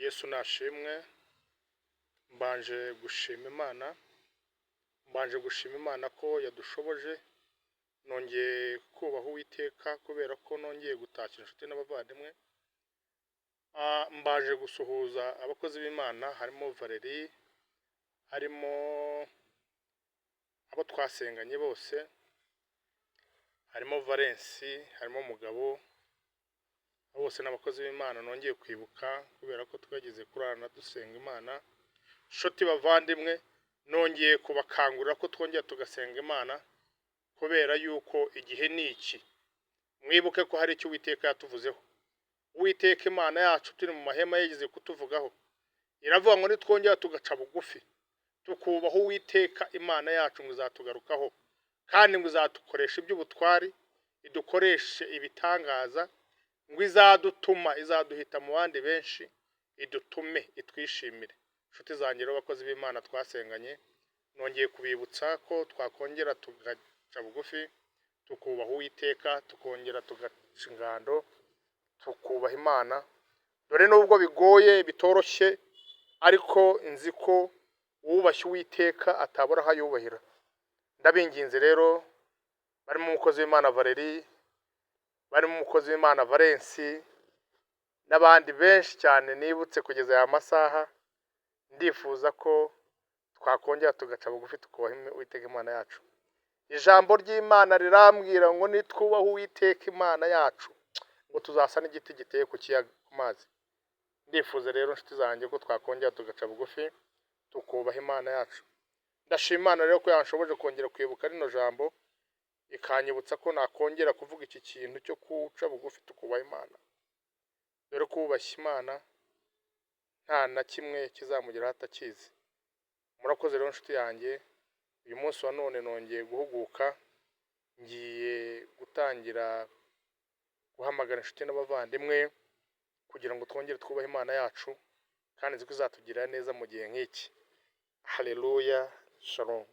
Yesu nashimwe. Mbanje gushima Imana ko yadushoboje, nongeye kubaha Uwiteka kubera ko nongeye gutashya inshuti n'abavandimwe. Mbanje gusuhuza abakozi b'Imana, harimo Valerie, harimo abo twasenganye bose, harimo Valensi, harimo Mugabo, bose n'abakozi b'Imana nongeye kwibuka kubera ko twageze kurana dusenga Imana. Inshuti bavandimwe, nongeye kubakangurira ko twongera tugasenga Imana kubera yuko igihe ni iki. Mwibuke ko hari icyo Uwiteka yatuvuzeho. Uwiteka Imana yacu turi mu mahema yigeze kutuvugaho, iravuga ngo nitwongera tugaca bugufi tukubaho Uwiteka Imana yacu ngo izatugarukaho, kandi ngo izatukoresha iby'ubutwari, idukoreshe ibitangaza, ngo izaduhita mu bandi benshi, idutume itwishimire. Inshuti zanjye rero, abakozi b'Imana twasenganye, nongeye kubibutsa ko twakongera tugaca bugufi tukubaha Uwiteka, tukongera tugaca ingando, tukubaha Imana. Dore nubwo bigoye bitoroshye, ariko nzi ko uwubashye Uwiteka atabura aho ayubahira. Ndabinginze rero, barimo umukozi w'Imana Valerie, barimo umukozi w'Imana Valensi, n'abandi benshi cyane nibutse kugeza aya masaha, ndifuza ko twakongera tugaca bugufi tukubaha Uwiteka Imana yacu. Ijambo ry'Imana rirambwira ngo nitwubaha Uwiteka Imana yacu ngo tuzasa n'igiti giteye ku kiyaga, ku mazi. Ndifuza rero inshuti zanjye ko twakongera tugaca bugufi tukubaha Imana yacu. Ndashima Imana rero ko yanshoboje kongera kwibuka rino jambo, ikanyibutsa ko nakongera kuvuga iki kintu cyo kuca bugufi tukubaha Imana. Dore ko ubashye Imana nta na kimwe kizamugeraho atakizi. Murakoze rero inshuti yanjye, uyu munsi wa none nongeye guhuguka, ngiye gutangira guhamagara inshuti n'abavandimwe kugira ngo twongere twubahe Imana yacu, kandi nzi ko izatugirira neza mu gihe nk'iki. Haleluya, shalom.